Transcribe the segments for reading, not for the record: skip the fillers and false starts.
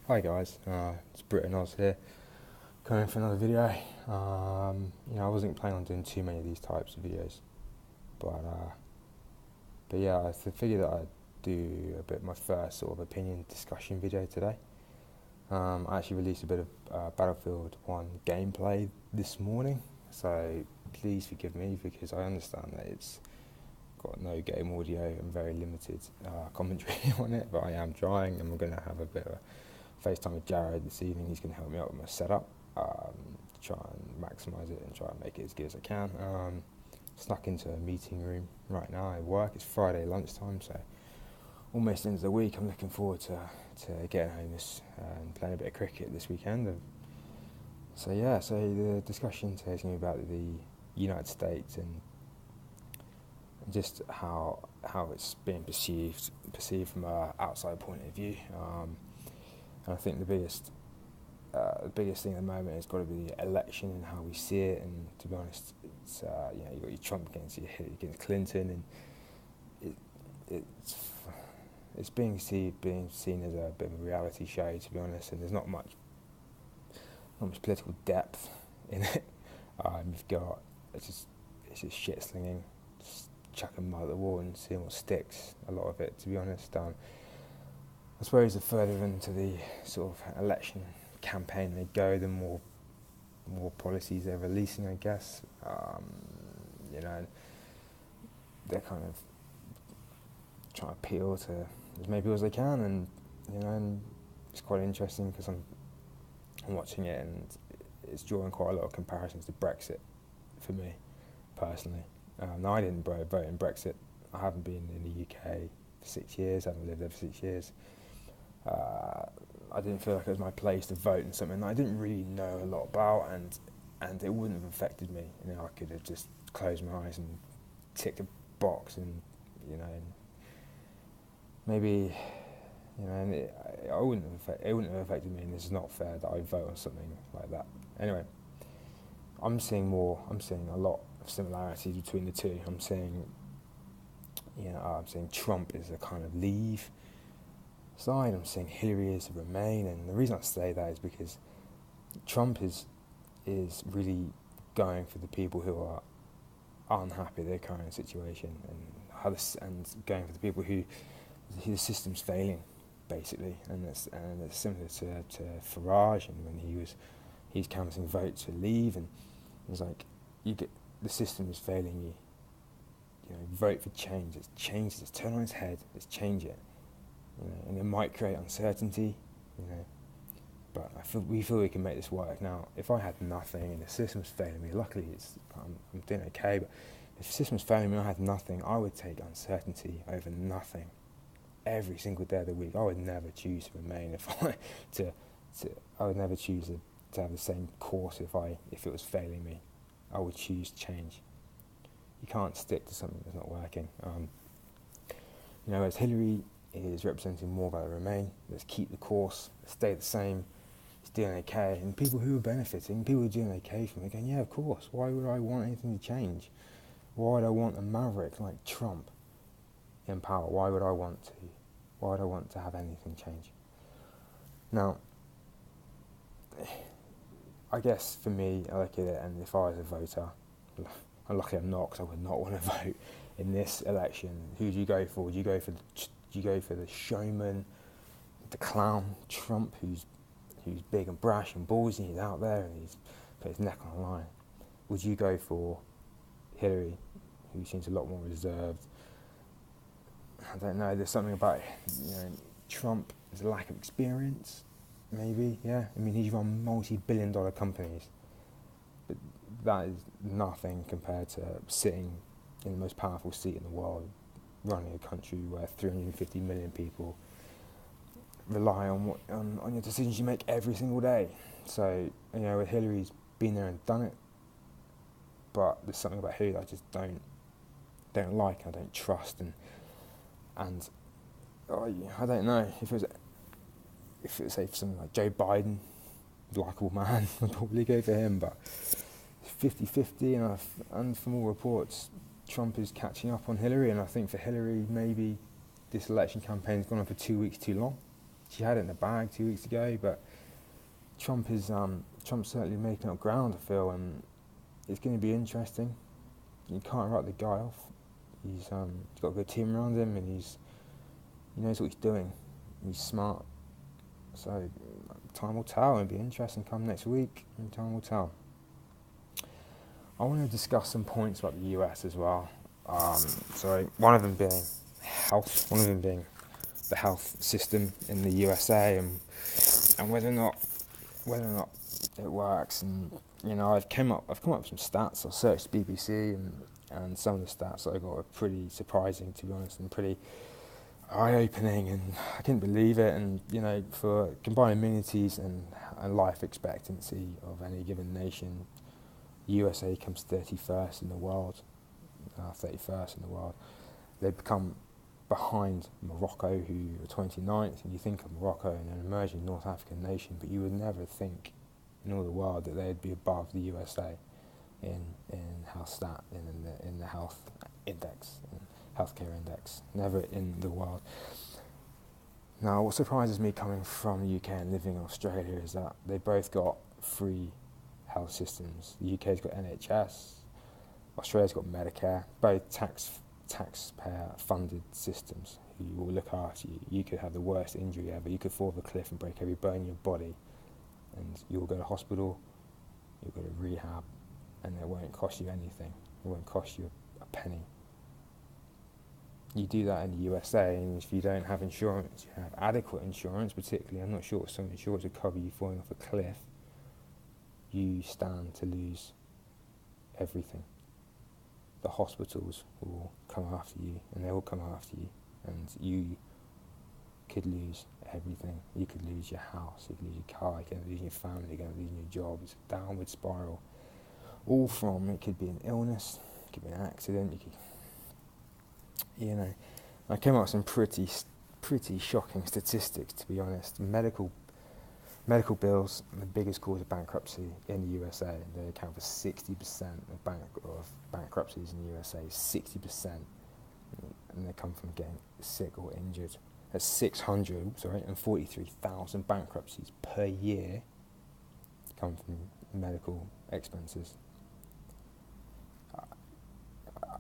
Hi guys, it's Brit and Oz here, coming for another video. I wasn't planning on doing too many of these types of videos, but yeah, I figured that I'd do a bit of my first sort of opinion discussion video today. I actually released a bit of Battlefield 1 gameplay this morning, so please forgive me because I understand that it's got no game audio and very limited commentary on it, but I am trying, and we're going to have a bit of a FaceTime with Jared this evening. He's going to help me out with my setup, to try and maximise it and try and make it as good as I can. Snuck into a meeting room right now at work. It's Friday lunchtime, so almost end of the week. I'm looking forward to getting home and playing a bit of cricket this weekend. So the discussion today is going to be about the United States and just how it's being perceived from an outside point of view. And I think the biggest thing at the moment has got to be the election and how we see it. And to be honest, it's you've got your Trump against Clinton, and it's being seen as a bit of a reality show, to be honest. And there's not much political depth in it. You've got it's just shit slinging, just chucking mud at the wall and seeing what sticks. A lot of it, to be honest. I suppose the further into the sort of election campaign they go, the more policies they're releasing, I guess. They're kind of trying to appeal to as many people as they can, and it's quite interesting because I'm watching it, and it's drawing quite a lot of comparisons to Brexit for me personally. Now, I didn't vote in Brexit. I haven't been in the UK for 6 years. I haven't lived there for 6 years. I didn't feel like it was my place to vote in something that I didn't really know a lot about, and it wouldn't have affected me. I could have just closed my eyes and ticked a box, and maybe and it wouldn't have affected me. And this is not fair that I vote on something like that. Anyway, I'm seeing a lot of similarities between the two. I'm seeing Trump is a kind of leave side. I'm saying Hillary is to remain, and the reason I say that is because Trump is really going for the people who are unhappy with their current situation, and going for the people who the system's failing, basically. And it's similar to Farage, and when he's canvassing votes for leave, and it's like the system is failing you. Vote for change. Let's change. Let's turn on its head. Let's change it. And it might create uncertainty, but we feel we can make this work. Now, if I had nothing and the system's failing me, luckily I'm doing okay, but if the system's failing me and I had nothing, I would take uncertainty over nothing every single day of the week. I would never choose to remain I would never choose to have the same course if it was failing me. I would choose change. You can't stick to something that's not working. As Hillary is representing more about remain, let's keep the course, let's stay the same, it's doing okay, and people who are benefiting, people who are doing okay from it, going, yeah, of course, why would I want anything to change? Why would I want a maverick like Trump in power? Why would I want to have anything change? Now, I guess for me, I look at it, and if I was a voter, I'm lucky I'm not, because I would not want to vote in this election. Who do you go for? Do you go for the showman, the clown, Trump, who's big and brash and ballsy, he's out there and he's put his neck on the line? Would you go for Hillary, who seems a lot more reserved? I don't know, there's something about Trump, there's a lack of experience, maybe, yeah. He's run multi-billion-dollar companies, but that is nothing compared to sitting in the most powerful seat in the world, running a country where 350 million people rely on your decisions you make every single day. So, Hillary's been there and done it, but there's something about Hillary that I just don't like, I don't trust, and I don't know, if it was say for something like Joe Biden, likeable man, I'd probably go for him, but 50-50, and from all reports, Trump is catching up on Hillary, and I think for Hillary, maybe this election campaign's gone on for 2 weeks too long. she had it in the bag 2 weeks ago, but Trump's certainly making up ground, I feel, and it's going to be interesting. You can't write the guy off. He's got a good team around him, and he knows what he's doing. He's smart. So time will tell. It'll be interesting come next week, and time will tell. I want to discuss some points about the US as well. So one of them being health. One of them being the health system in the USA, and whether or not it works. And I've come up with some stats. I searched BBC, and some of the stats that I got were pretty surprising, to be honest, and pretty eye-opening, and I couldn't believe it. And for combined immunities and life expectancy of any given nation, USA comes 31st in the world. 31st in the world. They've become behind Morocco, who are 29th, and you think of Morocco and an emerging North African nation, but you would never think in all the world that they'd be above the USA in health in the health index, healthcare index. Never in the world. Now, what surprises me coming from the UK and living in Australia is that they both got free health systems. The UK's got NHS, Australia's got Medicare, both taxpayer funded systems who will look after you. You could have the worst injury ever, you could fall off a cliff and break every bone in your body, and you'll go to hospital, you'll go to rehab, and it won't cost you anything. It won't cost you a penny. You do that in the USA, and if you don't have insurance, you have adequate insurance, particularly, I'm not sure some insurance will cover you falling off a cliff, you stand to lose everything. The hospitals will come after you, and they will come after you, and you could lose everything. You could lose your house, you could lose your car, you could lose your family, you could lose your job. It's a downward spiral. All from, it could be an illness, it could be an accident, I came up with some pretty shocking statistics, to be honest. Medical bills are the biggest cause of bankruptcy in the USA. They account for 60% of bankruptcies in the USA. 60%, and they come from getting sick or injured. That's 643,000 bankruptcies per year come from medical expenses.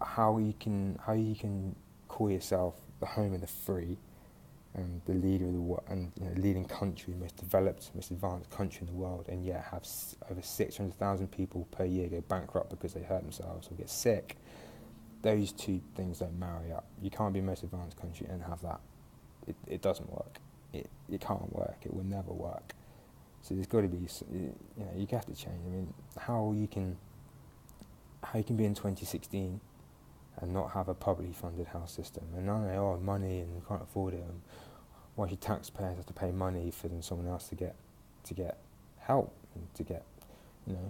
How you can call yourself the home of the free and the leader of the world, and leading country, most developed, most advanced country in the world, and yet have over 600,000 people per year go bankrupt because they hurt themselves or get sick. Those two things don't marry up. You can't be most advanced country and have that. It doesn't work. It can't work. It will never work. So there's got to be, you have to change. I mean, how you can be in 2016 and not have a publicly funded health system, and money and we can't afford it. And why should taxpayers have to pay money for someone else to get help and to get,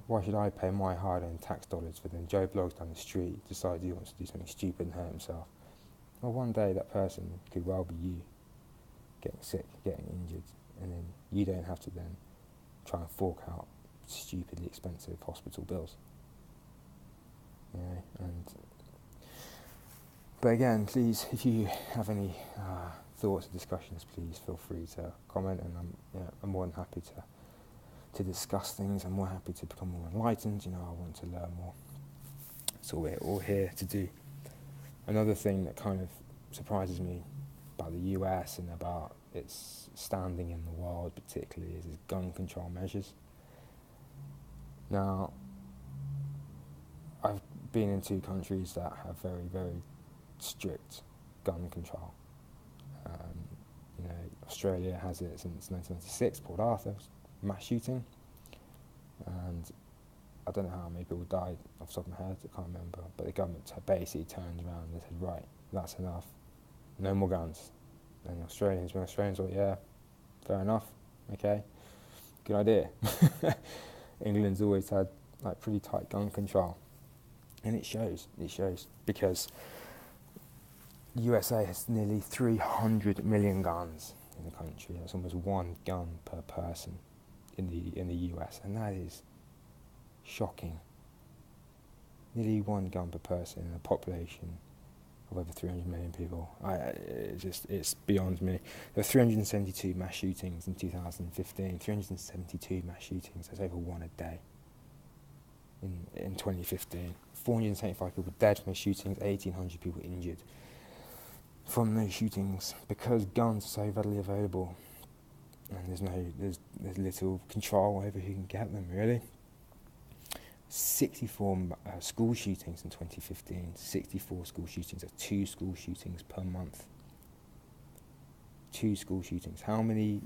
why should I pay my hard-earned tax dollars for then Joe Bloggs down the street decides he wants to do something stupid and hurt himself? Well, one day that person could well be you, getting sick, getting injured, and then you don't have to then try and fork out stupidly expensive hospital bills. But again, please, if you have any thoughts or discussions, please feel free to comment, and I'm more than happy to discuss things. I'm more happy to become more enlightened. I want to learn more. That's all we're all here to do. Another thing that kind of surprises me about the US and about its standing in the world particularly is its gun control measures. Now, I've been in two countries that have very, very strict gun control. Australia has it since 1996, Port Arthur, mass shooting, and I don't know how many people died off the top of my head, I can't remember, but the government basically turned around and said, right, that's enough, no more guns. And the Australians were yeah, fair enough, okay, good idea. England's always had pretty tight gun control, and it shows because the USA has nearly 300 million guns in the country. That's almost one gun per person in the US, and that is shocking. Nearly one gun per person in a population of over 300 million people. It's beyond me. There were 372 mass shootings in 2015. 372 mass shootings. That's over one a day. In 2015, 475 people dead from the shootings, 1,800 people injured from those shootings because guns are so readily available, and there's little control over who can get them, really. 64 school shootings in 2015. 64 school shootings. That's 2 school shootings per month. 2 school shootings. How many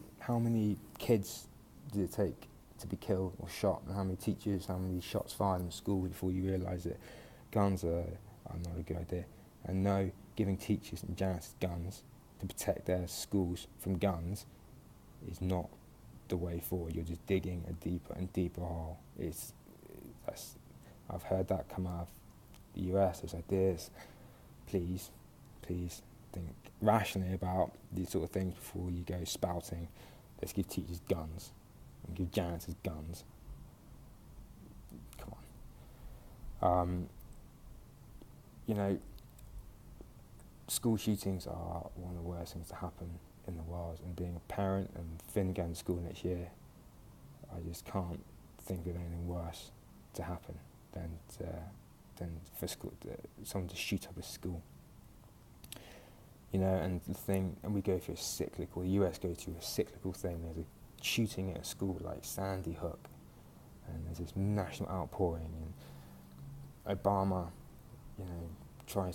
kids did it take to be killed or shot? And how many teachers? How many shots fired in school before you realise that guns are not a good idea? And no, giving teachers and janitors guns to protect their schools from guns is not the way forward. You're just digging a deeper and deeper hole. I've heard that come out of the US as ideas. Please think rationally about these sort of things before you go spouting, let's give teachers guns and give janitors guns. Come on. School shootings are one of the worst things to happen in the world, and being a parent and Finn going to school next year, I just can't think of anything worse to happen than for school, someone to shoot up a school. And the thing, and we go through a cyclical, the US goes through a cyclical thing. There's a shooting at a school like Sandy Hook, and there's this national outpouring, and Obama,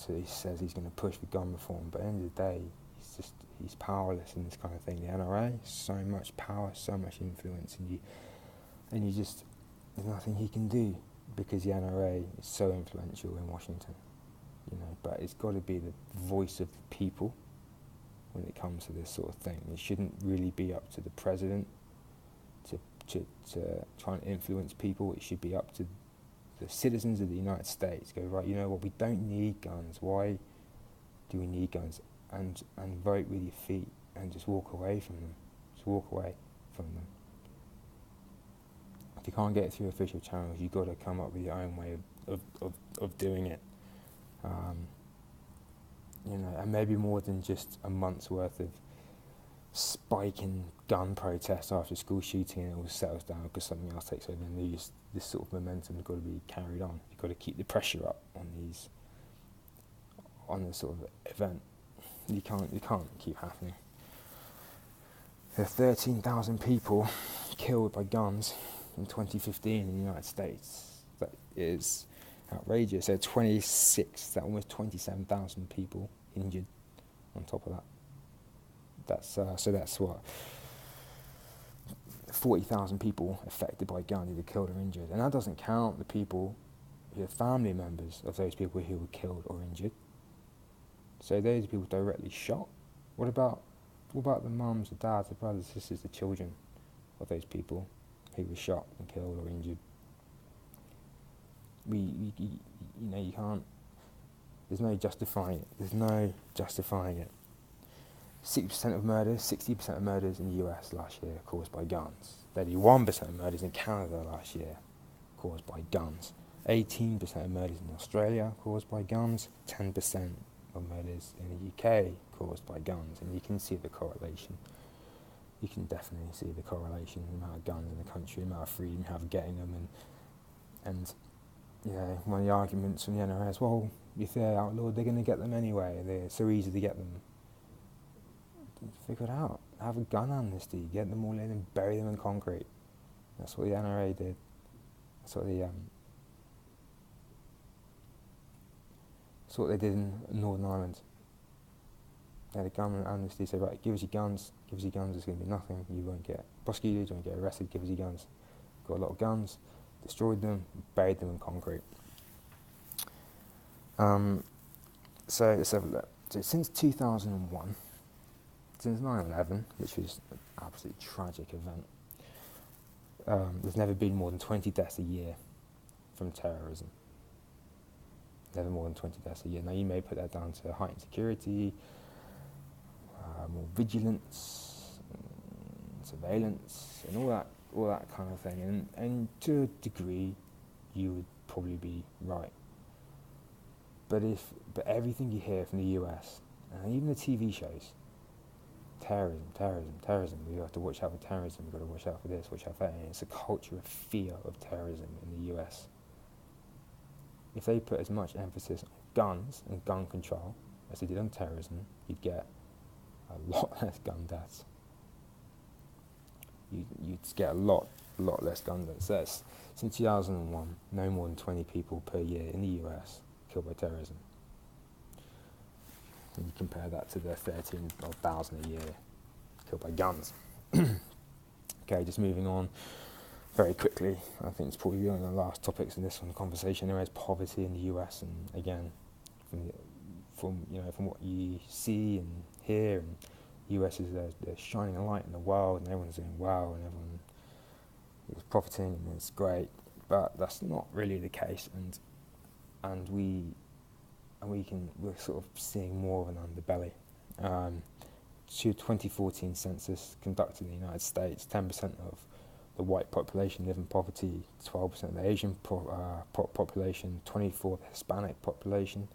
he says he's going to push for gun reform, but at the end of the day, he's powerless in this kind of thing. The NRA, so much power, so much influence, and there's nothing he can do because the NRA is so influential in Washington. But it's got to be the voice of the people when it comes to this sort of thing. It shouldn't really be up to the president to try and influence people. It should be up to the citizens of the United States. Go, right, you know what, we don't need guns. Why do we need guns? And vote with your feet and just walk away from them. Just walk away from them. If you can't get it through official channels, you've got to come up with your own way of doing it. And maybe more than just a month's worth of spike in gun protests after school shooting and it all settles down because something else takes over, and this sort of momentum has got to be carried on. You've got to keep the pressure up on this sort of event. You can't keep happening. There are 13,000 people killed by guns in 2015 in the United States. That is outrageous. There are almost 27,000 people injured on top of that. That's what 40,000 people affected by guns, either killed or injured, and that doesn't count the people who are family members of those people who were killed or injured. So those people directly shot. What about the mums, the dads, the brothers, sisters, the children of those people who were shot and killed or injured? You can't. There's no justifying it. 60% of murders, 60% of murders in the US last year caused by guns. 31% of murders in Canada last year caused by guns. 18% of murders in Australia caused by guns. 10% of murders in the UK caused by guns. And you can see the correlation. You can definitely see the correlation, the amount of guns in the country, the amount of freedom you have getting them, and one of the arguments from the NRA is, well, if they're outlawed, they're going to get them anyway. They're so easy to get them. Figure it out. Have a gun amnesty. Get them all in and bury them in concrete. That's what the NRA did. That's what they did in Northern Ireland. They had a gun amnesty. Say, right, give us your guns. There's going to be nothing. You won't get prosecuted. You won't get arrested. Give us your guns. Got a lot of guns. Destroyed them. Buried them in concrete. So let's have a look. So since 2001, since 9/11, which was an absolutely tragic event, there's never been more than 20 deaths a year from terrorism. Never more than 20 deaths a year. Now you may put that down to heightened security, more vigilance, surveillance, and all that kind of thing. And to a degree, you would probably be right. but everything you hear from the US, and even the TV shows, terrorism. We have to watch out for terrorism. We've got to watch out for this, watch out for that. And it's a culture of fear of terrorism in the US. If they put as much emphasis on guns and gun control as they did on terrorism, you'd get a lot less gun deaths. You'd get a lot less gun deaths. Since 2001, no more than 20 people per year in the US killed by terrorism. And you compare that to the 13,000 a year killed by guns. Okay, just moving on very quickly. I think it's probably one of the last topics in this conversation. There is poverty in the US, and again, from what you see and hear, and US is they're shining a light in the world, and everyone's doing well, and everyone is profiting, and it's great. But that's not really the case, and we're sort of seeing more of an underbelly. To 2014 census conducted in the United States, 10% of the white population live in poverty, 12% of the Asian population, 24% of the Hispanic population,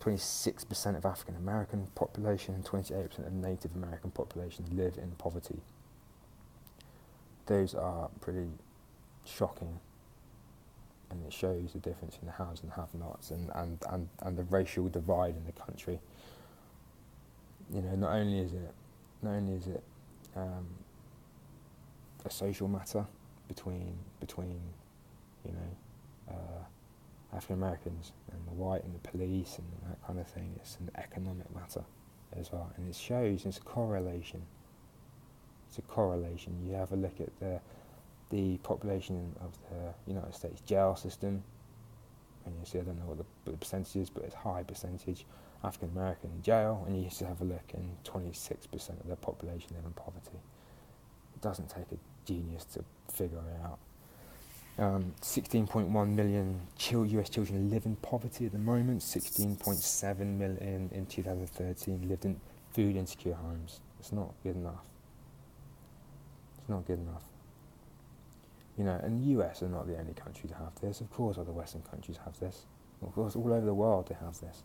26% of African American population, and 28% of Native American population live in poverty. Those are pretty shocking, and it shows the difference in the haves and have-nots, and the racial divide in the country. Not only is it a social matter between African Americans and the white and the police and that kind of thing. It's an economic matter as well, and it shows it's a correlation. You have a look at the population of the United States jail system, and you see, I don't know what the percentage is, but it's high percentage African American in jail, and you used to have a look, and 26% of the population live in poverty. It doesn't take a genius to figure it out. 16.1 million US children live in poverty at the moment. 16.7 million in 2013 lived in food insecure homes. It's not good enough. And the US are not the only country to have this. Of course, other Western countries have this. Of course, all over the world they have this.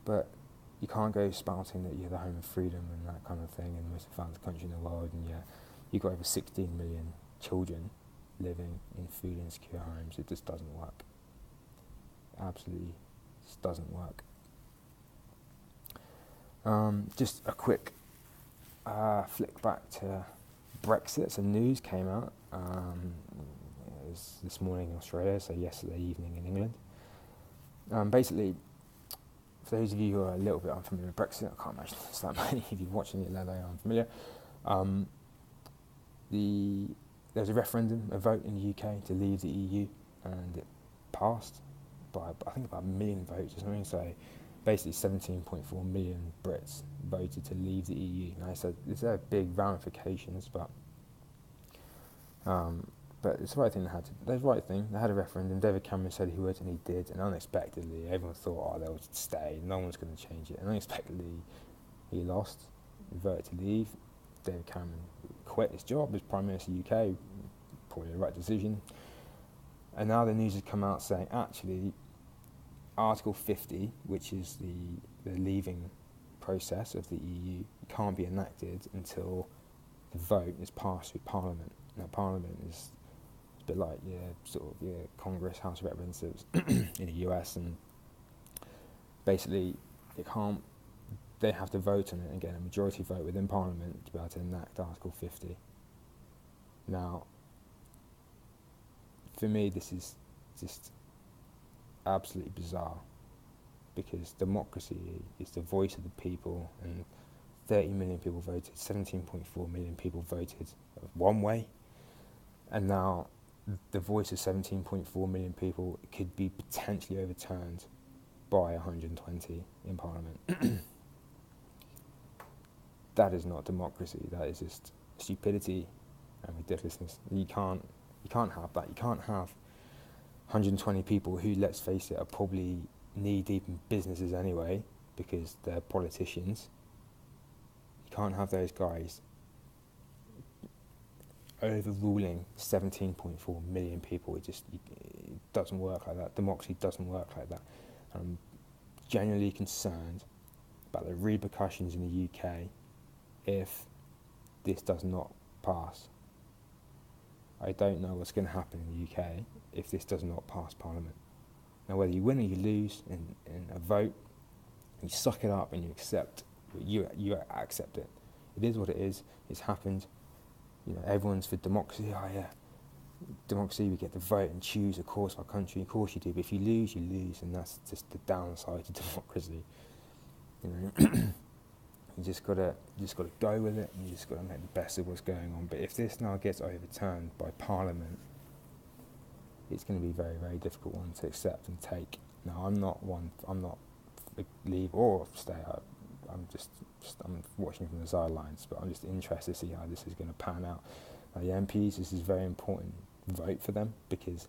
But you can't go spouting that you're the home of freedom and that kind of thing in the most advanced country in the world, and yet you've got over 16 million children living in food insecure homes. It just doesn't work. Absolutely just doesn't work. Just a quick flick back to Brexit. Some news came out. It was this morning in Australia, so yesterday evening in England. Basically, for those of you who are a little bit unfamiliar with Brexit, I can't imagine there's that many of you watching it that are unfamiliar. There was a referendum, a vote in the UK to leave the EU, and it passed by, I think, about 1 million votes or something. So basically 17.4 million Brits voted to leave the EU. And I said, there's big ramifications, but it's the right thing they had a referendum. David Cameron said he would, and he did, and unexpectedly everyone thought, they'll stay, no one's going to change it, and unexpectedly he lost, he voted to leave. David Cameron quit his job as Prime Minister of the UK, probably the right decision. And now the news has come out saying, actually, Article 50, which is the leaving process of the EU, can't be enacted until the vote is passed through Parliament. Now, Parliament is a bit like Congress, House of Representatives in the US, and basically they have to vote on it and get a majority vote within Parliament to be able to enact Article 50. Now, for me, this is just absolutely bizarre, because democracy is the voice of the people, and 30 million people voted, 17.4 million people voted one way, and now the voice of 17.4 million people could be potentially overturned by 120 in Parliament. That is not democracy. That is just stupidity and ridiculousness. You can't have that. You can't have 120 people who, let's face it, are probably knee-deep in businesses anyway, because they're politicians. You can't have those guys overruling 17.4 million people. It doesn't work like that. Democracy doesn't work like that. genuinely concerned about the repercussions in the UK if this does not pass. I don't know what's going to happen in the UK if this does not pass Parliament. Now, whether you win or you lose in a vote, you suck it up and you accept it. It is what it is. It's happened. Everyone's for democracy. Oh yeah, democracy. We get to vote and choose the course of our country. Of course you do. But if you lose, you lose, and that's just the downside to democracy. You just gotta go with it, and you just gotta make the best of what's going on. But if this now gets overturned by Parliament, it's going to be a very, very difficult one to accept and take. Now, I'm not leave or stay. I'm watching from the sidelines, but I'm just interested to see how this is going to pan out. Now, the MPs, this is a very important vote for them because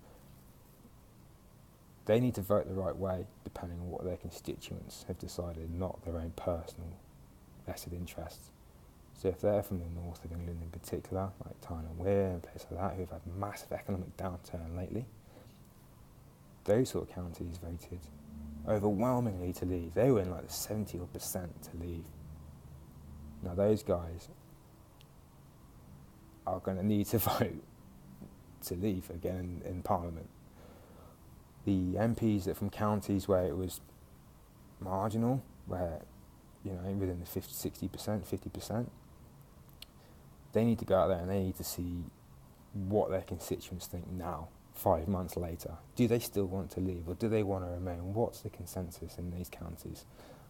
they need to vote the right way, depending on what their constituents have decided, not their own personal vested interests. So if they're from the north of England in particular, like Tyne and Wear and places like that, who've had massive economic downturn lately, those sort of counties voted overwhelmingly to leave. They were in like the 70% to leave. Now those guys are going to need to vote to leave again in Parliament. The MPs that from counties where it was marginal, where within the 60%, 50%, they need to go out there and they need to see what their constituents think now, 5 months later. Do they still want to leave or do they want to remain? What's the consensus in these counties?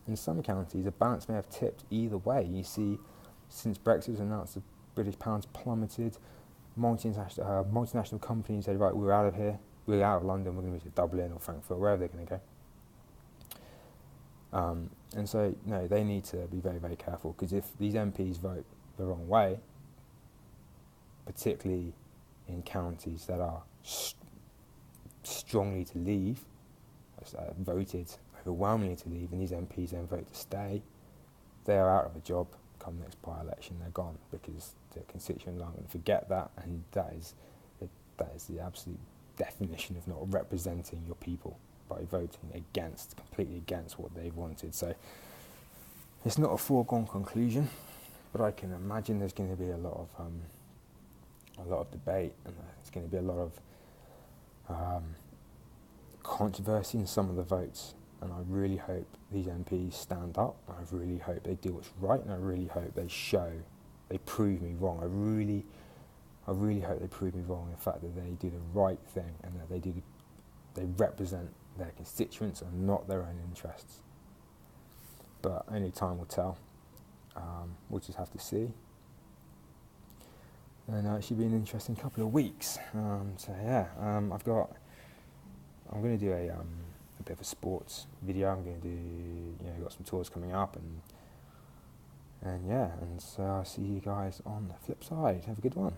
In some counties, the balance may have tipped either way. You see, since Brexit was announced, the British pound's plummeted. Multinational companies said, right, we're out of here. We're out of London. We're going to move to Dublin or Frankfurt, wherever they're going to go. And so, no, they need to be very, very careful, because if these MPs vote the wrong way, particularly in counties that are strongly to leave, voted overwhelmingly to leave, and these MPs then vote to stay, they are out of a job come next by-election. They're gone, because the constituents aren't going to forget that, and that is the absolute definition of not representing your people, by voting completely against what they've wanted. So it's not a foregone conclusion, but I can imagine there's going to be a lot of debate, and there's going to be a lot of controversy in some of the votes. And I really hope these MPs stand up. I really hope they do what's right, and I really hope they prove me wrong. I really hope they prove me wrong in the fact that they do the right thing, and that they represent their constituents and not their own interests. But only time will tell. We'll just have to see. And it should be an interesting couple of weeks. I'm going to do a bit of a sports video. I'm going to do, got some tours coming up, and so I'll see you guys on the flip side. Have a good one.